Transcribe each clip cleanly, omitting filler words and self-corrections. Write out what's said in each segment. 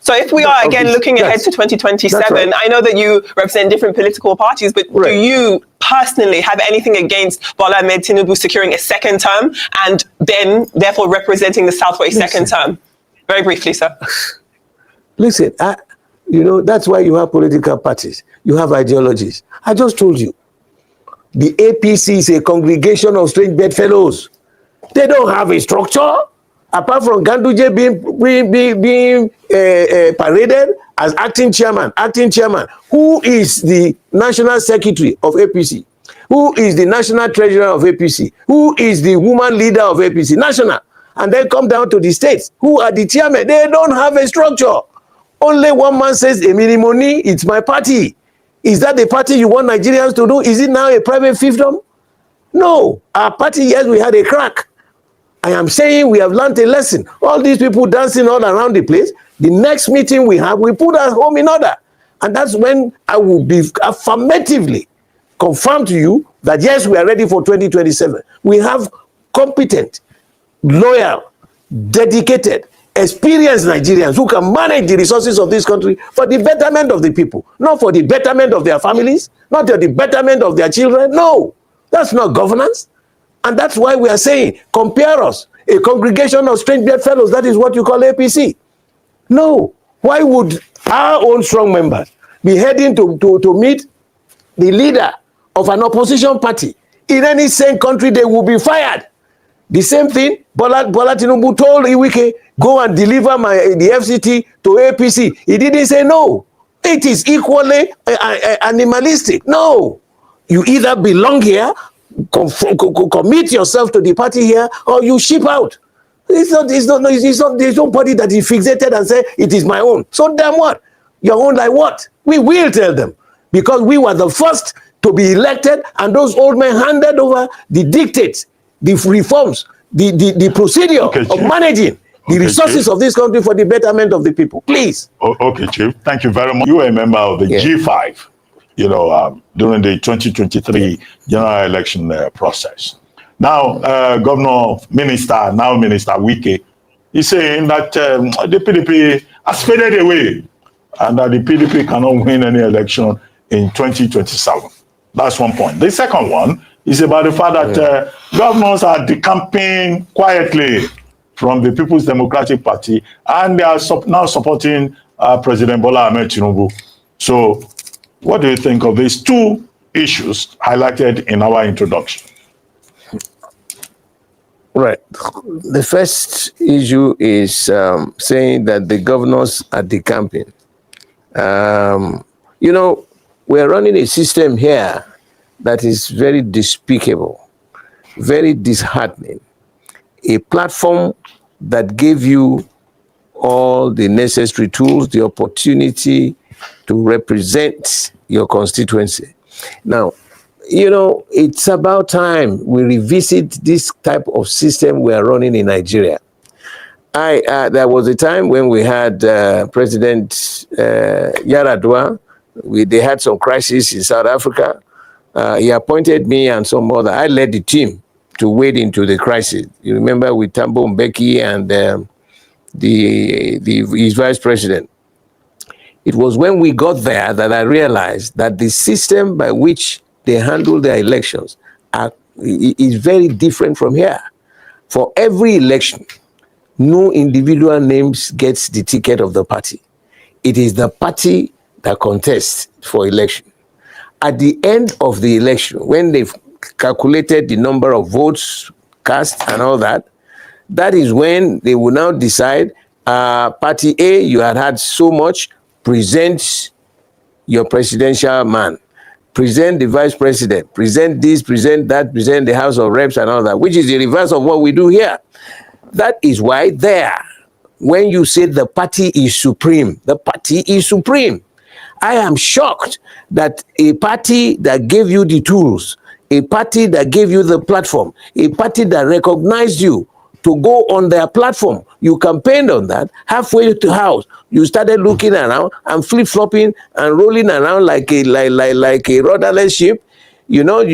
So if we are again looking ahead to 2027, right. I know that you represent different political parties, but do you personally have anything against Bola Ahmed Tinubu securing a second term and then therefore representing the South for a second term? Very briefly, sir. Listen, you know, that's why you have political parties. You have ideologies. I just told you. The APC is a congregation of strange bedfellows. They don't have a structure. Apart from Ganduje being paraded as acting chairman. Who is the national secretary of APC? Who is the national treasurer of APC? Who is the woman leader of APC? National. And then come down to the states. Who are the chairmen? They don't have a structure. Only one man says, Eminimoni, it's my party. Is that the party you want Nigerians to do? Is it now a private fiefdom? No. Our party, yes, we had a crack. I am saying we have learned a lesson. All these people dancing all around the place, the next meeting we have, we put our home in order. And that's when I will be affirmatively confirm to you that, yes, we are ready for 2027. We have competent, loyal, dedicated, experienced Nigerians who can manage the resources of this country for the betterment of the people, not for the betterment of their families, not for the betterment of their children. No, that's not governance. And that's why we are saying, compare us, a congregation of strange bedfellows, that is what you call APC. No, why would our own strong members be heading to meet the leader of an opposition party? In any sane country, they will be fired. The same thing, Bola Tinubu told Wike, go and deliver the FCT to APC. He didn't say no. It is equally animalistic. No. You either belong here, commit yourself to the party here, or you ship out. There's nobody that is fixated and say, it is my own. So damn what? Your own like what? We will tell them. Because we were the first to be elected, and those old men handed over the dictates, the reforms, the procedure of managing the resources Chief. Of this country for the betterment of the people. Please. Okay, Chief. Thank you very much. You were a member of the G5, you know, during the 2023 general election process. Now, Minister Wike is saying that the PDP has faded away and that the PDP cannot win any election in 2027. That's one point. The second one is about the fact that governors are decamping quietly from the People's Democratic Party, and they are now supporting President Bola Ahmed Tinubu. So, what do you think of these two issues highlighted in our introduction? Right. The first issue is saying that the governors are decamping. You know, we're running a system here that is very despicable, very disheartening. A platform that gave you all the necessary tools, the opportunity to represent your constituency. Now, you know, it's about time we revisit this type of system we are running in Nigeria. There was a time when we had President Yaradua. They had some crisis in South Africa. He appointed me and some other. I led the team to wade into the crisis. You remember with Tambo Mbeki and his vice president. It was when we got there that I realized that the system by which they handle their elections is very different from here. For every election, no individual names gets the ticket of the party. It is the party that contests for election. At the end of the election, when they've calculated the number of votes cast and all that, that is when they will now decide, party A, you had so much, present your presidential man, present the vice president, present this, present that, present the House of Reps and all that, which is the reverse of what we do here. That is why there, when you say the party is supreme, the party is supreme. I am shocked that a party that gave you the tools, a party that gave you the platform, a party that recognized you to go on their platform, you campaigned on that, halfway to house, you started looking around and flip-flopping and rolling around like a rudderless ship. You know,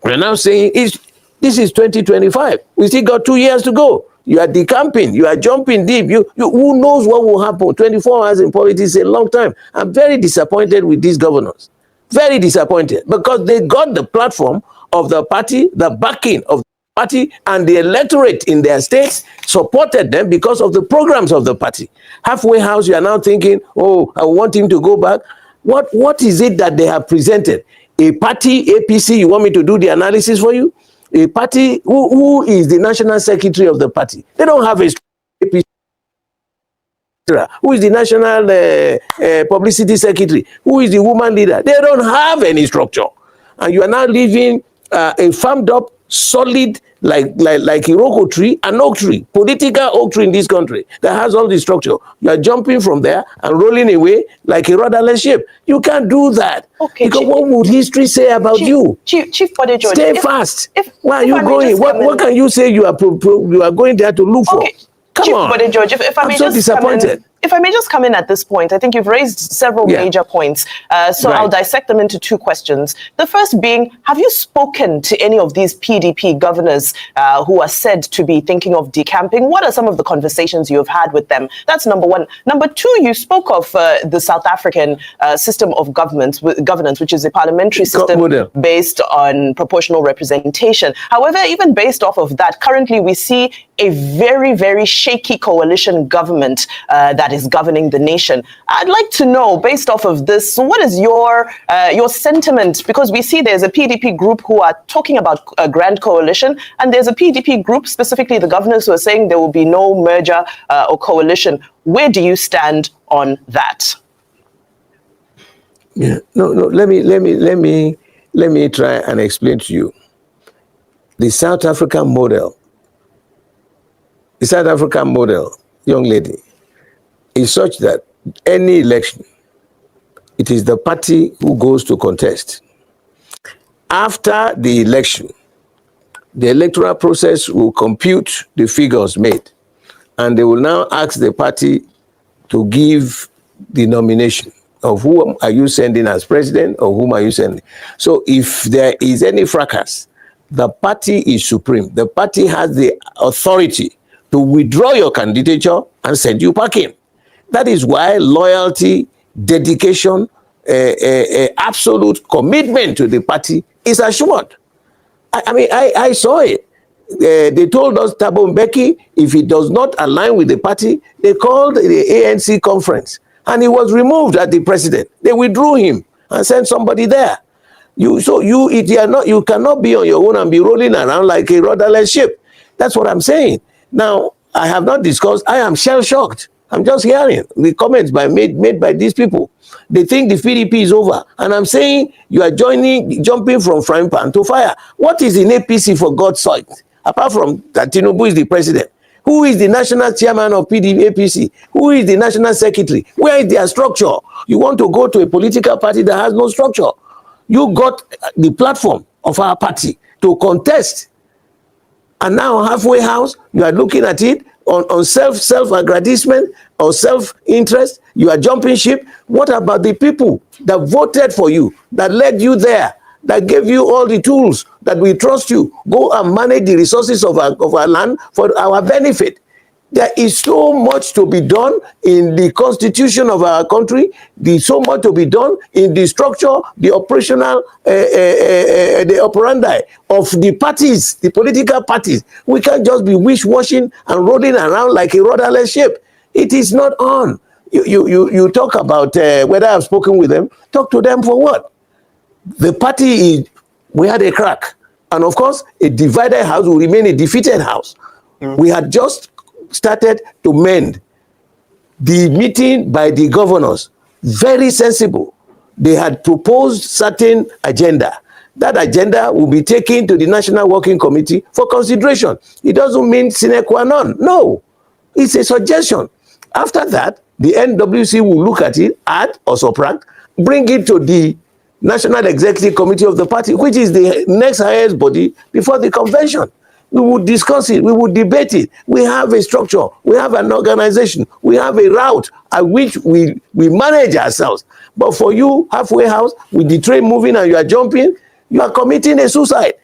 we're now saying this is 2025. We still got 2 years to go. You are decamping. You are jumping deep. Who knows what will happen? 24 hours in politics is a long time. I'm very disappointed with these governors. Very disappointed, because they got the platform of the party, the backing of the party, and the electorate in their states supported them because of the programs of the party. Halfway house, you are now thinking, oh, I want him to go back. What is it that they have presented? A party, APC, you want me to do the analysis for you? A party, who is the national secretary of the party? They don't have a APC. Who is the national publicity secretary? Who is the woman leader? They don't have any structure. And you are now leaving a farmed up, solid, like Iroko tree, an oak tree, political oak tree in this country that has all the structure. You are jumping from there and rolling away like a rudderless ship. You can't do that. Okay, because what would history say about you? Chief Bode George, stay fast. Where are you going? What can you say you are going there to look for? Come Chief on. Bode George, if I may so disappointed. If I may just come in at this point, I think you've raised several major points. So I'll dissect them into two questions. The first being, have you spoken to any of these PDP governors who are said to be thinking of decamping? What are some of the conversations you have had with them? That's number one. Number two, you spoke of the South African system of governance, which is a parliamentary system based on proportional representation. However, even based off of that, currently we see a very, very shaky coalition government that is governing the nation. I'd like to know, based off of this, what is your sentiment? Because we see there's a PDP group who are talking about a grand coalition, and there's a PDP group, specifically the governors, who are saying there will be no merger or coalition. Where do you stand on that? Yeah, no. Let me try and explain to you. The South African model. The South African model, young lady, is such that any election, it is the party who goes to contest. After the election, the electoral process will compute the figures made, and they will now ask the party to give the nomination of whom are you sending as president or whom are you sending. So if there is any fracas, the party is supreme. The party has the authority to withdraw your candidature and send you packing. That is why loyalty, dedication, absolute commitment to the party is assured. I saw it. They told us Thabo Mbeki, if he does not align with the party, they called the ANC conference and he was removed as the president. They withdrew him and sent somebody there. You cannot be on your own and be rolling around like a rudderless ship. That's what I'm saying. Now, I have not discussed, I am shell-shocked. I'm just hearing the comments made by these people. They think the PDP is over. And I'm saying you are jumping from frying pan to fire. What is in APC, for God's sake? Apart from that Tinubu is the president. Who is the national chairman of PDP, APC? Who is the national secretary? Where is their structure? You want to go to a political party that has no structure. You got the platform of our party to contest. And now halfway house, you are looking at it on self-aggrandizement or self-interest. You are jumping ship. What about the people that voted for you, that led you there, that gave you all the tools, that we trust you? Go and manage the resources of our land for our benefit. There is so much to be done in the constitution of our country. There's so much to be done in the structure, the operational, the operandi of the parties, the political parties. We can't just be wish-washing and rolling around like a rudderless ship. It is not on. You talk about whether I've spoken with them. Talk to them for what? The party, we had a crack. And of course, a divided house will remain a defeated house. We had just started to mend. The meeting by the governors, very sensible. They had proposed certain agenda. That agenda will be taken to the National Working Committee for consideration. It doesn't mean sine qua non. No, it's a suggestion. After that, the NWC will look at it, add or subtract, bring it to the National Executive Committee of the party, which is the next highest body before the convention. We would discuss it. We would debate it. We have a structure. We have an organization. We have a route at which we manage ourselves. But for you, halfway house, with the train moving and you are jumping, you are committing a suicide.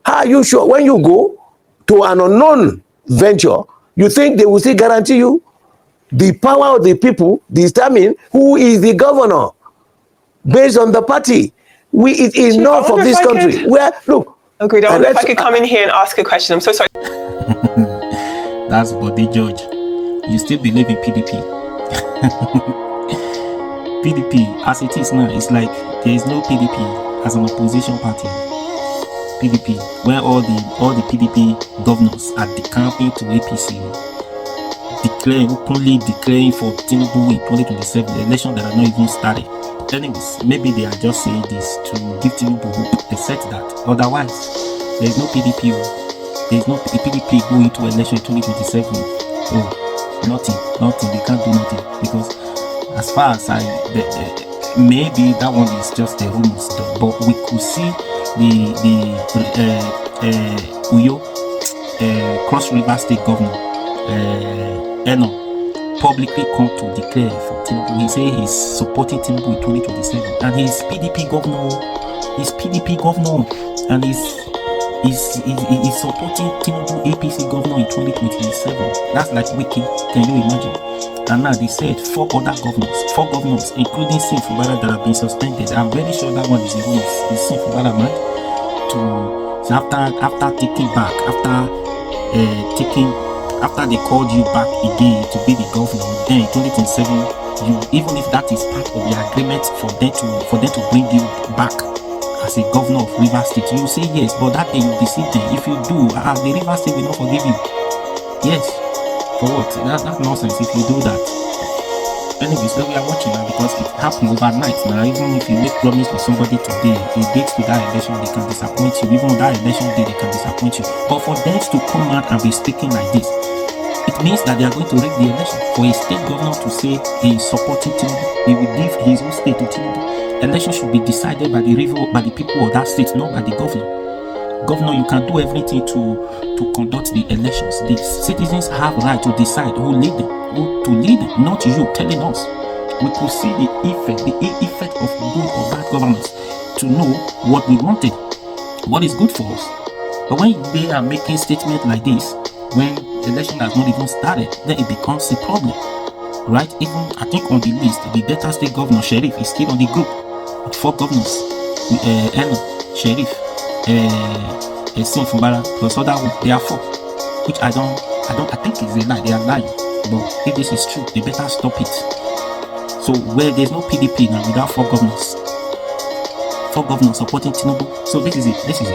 How are you sure? When you go to an unknown venture, You think they will still guarantee you? The power of the people determine who is the governor based on the party. It is enough of this country. Where look. Okay, I wonder if I could come in here and ask a question. I'm so sorry. That's Body George. You still believe in PDP? PDP, as it is now, it's like there is no PDP as an opposition party. PDP, where all the PDP governors are decamping to APC, openly declaring for Tinubu in 2027, the election that are not even started. Anyways, maybe they are just saying this to give Tinubu hope. They said that. Otherwise, there is no PDP. There is no PDP going to election in 2027. Oh, nothing. They can't do nothing because, as far as maybe that one is just the rumors, but we could see the Uyo Cross River State Governor Eno publicly come to declare for Tinubu. He say he's supporting Tinubu in 2027, and he's PDP governor. And he's supporting Tinubu APC governor in 2027. That's like Wike. Can you imagine? And now they said four governors, including Sim Fubara, that have been suspended. I'm very sure that one is Sim Fubara, man. After taking back, after they called you back again to be the governor, then in 2027, even if that is part of the agreement for them to bring you back as a governor of River State, you say yes, but that day you deceive them. If you do, the River State will not forgive you. Yes, for what? That's nonsense if you do that. Anyways, we are watching now because it happened overnight. Now, even if you make promise to somebody today, a date to that election, they can disappoint you. Even on that election day, they can disappoint you. But for them to come out and be speaking like this, it means that they are going to rig the election. For a state governor to say he is supporting Tinubu, he will give his own state to Tinubu. Election should be decided by the people of that state, not by the governor. Governor, you can do everything to conduct the elections. The citizens have right to decide who to lead them, not you telling us. We could see the effect of good or bad governance to know what we wanted, what is good for us. But when they are making statements like this, when the election has not even started, then it becomes a problem, right? Even I think on the list, the Delta State Governor Sheriff is still on the group with four governors, Eno, Sheriff, Sim Fumbara plus other one. They are four, which I think is a lie. They are lying. But if this is true, they better stop it. So where there's no PDP now without four governors supporting Tinubu. So this is a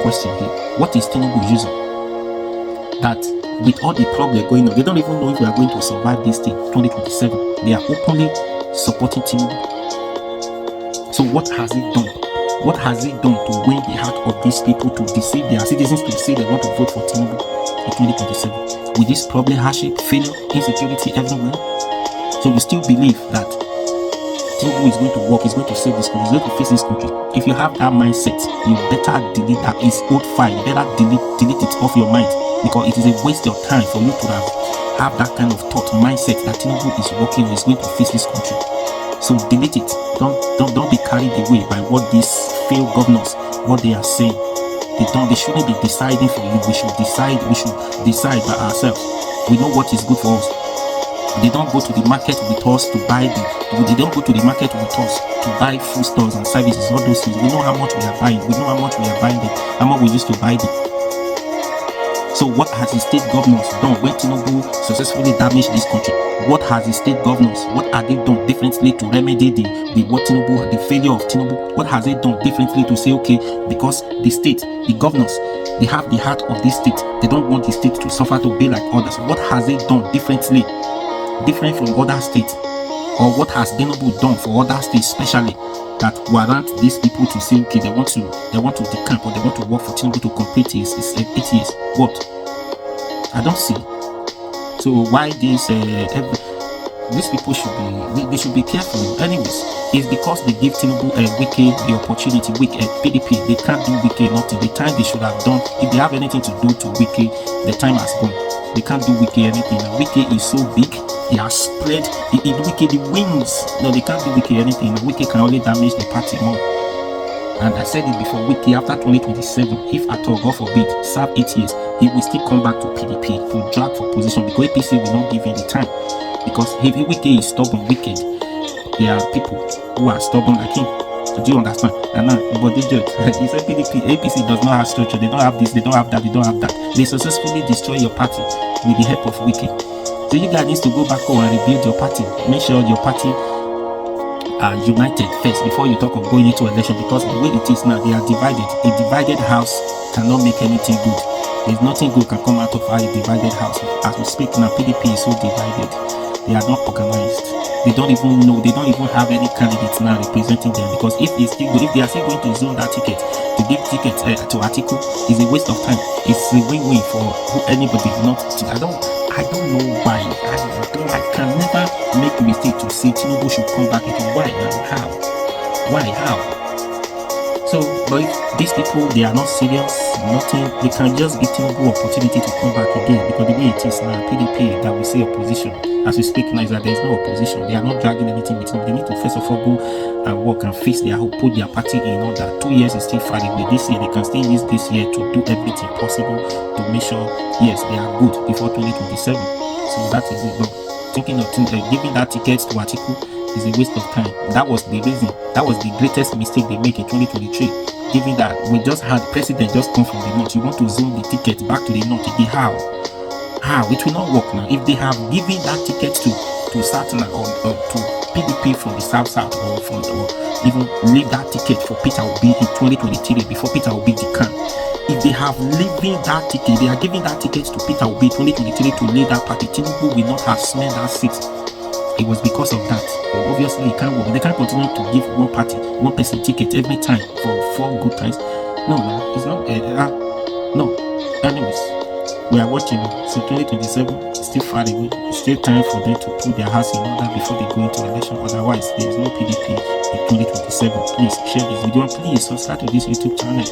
question here. What is Tinubu using? That with all the problem going on, they don't even know if we are going to survive this thing 2027. They are openly supporting Tinubu. So what has it done? What has it done to win the heart of these people, to deceive their citizens to say they want to vote for Tinubu in 2027? With this problem, hardship, failure, insecurity everywhere. So you still believe that Tinubu is going to work, is going to save this country, is going to fix this country. If you have that mindset, you better delete that. It's old file. You better delete it off your mind, because it is a waste of time for you to have that kind of thought, mindset that Tinubu is working, is going to fix this country. So delete it. Don't be carried away by what these failed governors, what they are saying. They shouldn't be deciding for you. We should decide by ourselves. We know what is good for us. They don't go to the market with us to buy they don't go to the market with us to buy food stores and services, all those things. We know how much we are buying. We know how much we are buying them, how much we used to buy them. So what has the state governors done when Tinubu successfully damaged this country? What has the state governors, what have they done differently to remedy the failure of Tinubu? What has they done differently to say, okay, because the state, the governors, they have the heart of this state, they don't want the state to suffer to be like others. What has they done different from other states? Or what has Tinubu done for other states especially that warrant these people to say, okay, they want to decamp, or they want to work for Tinubu to complete his 8 years? What? I don't see. So why these people should be careful. Anyways, it's because they give Tinubu Wike the opportunity. PDP, they can't do Wike nothing. The time they should have done, if they have anything to do to Wike, the time has gone. They can't do Wike anything. Now, Wike is so big, he has spread Wike the wings. No, they can't do Wike anything. Now, Wike can only damage the party more. And I said it before, Wike after 2027, if at all, God forbid, serve 8 years, he will still come back to PDP to drag for position because APC will not give him the time. Because if Wike is stubborn, wicked, there are people who are stubborn like him. Do you understand? And now, but this judge, he said PDP, APC does not have structure, they don't have this, they don't have that, they don't have that. They successfully destroy your party with the help of Wike. So you guys need to go back home and rebuild your party. Make sure your party are united first before you talk of going into election, because the way it is now, they are divided. A divided house cannot make anything good. There's nothing good can come out of a divided house. As we speak now, PDP is so divided. They are not organized. They don't even know. They don't even have any candidates now representing them, because if they are still going to zone that ticket, to give tickets to Atiku is a waste of time. It's a win-win for anybody. I don't know why. I can never make a mistake to say Tinubu should come back again. Why and how? Why? How? So, but if these people, they are not serious, nothing, they can just give Tinubu opportunity to come back again, because the way it is now, PDP, that we say opposition, as we speak now, is that there is no opposition. They are not dragging anything with them. They need to first of all go and work and fix their hope, put their party in order. 2 years is still far away. This year, they can still use this year to do everything possible to make sure, yes, they are good before 2027. So that is it. But thinking of giving that ticket to Atiku is a waste of time. That was the reason. That was the greatest mistake they make in 2023. Given that we just had president just come from the north, you want to zone the ticket back to the north again. How? It will not work now. If they have given that ticket to Satana or to PDP from the south or even leave that ticket for Peter Obi in 2023 before Peter Obi decamp. If they have leaving that ticket, they are giving that ticket to Peter Obi 2023 to lead that party, Tinubu will not have smelled that seat. It was because of that. Obviously, it can't work. They can't continue to give one party, one person ticket every time for 4 good times. No, it's not. No. Anyways, we are watching. So 2027 is still far away. It's still time for them to put their house in order before they go into election. Otherwise, there is no PDP in 2027. Please share this video and please subscribe to this YouTube channel.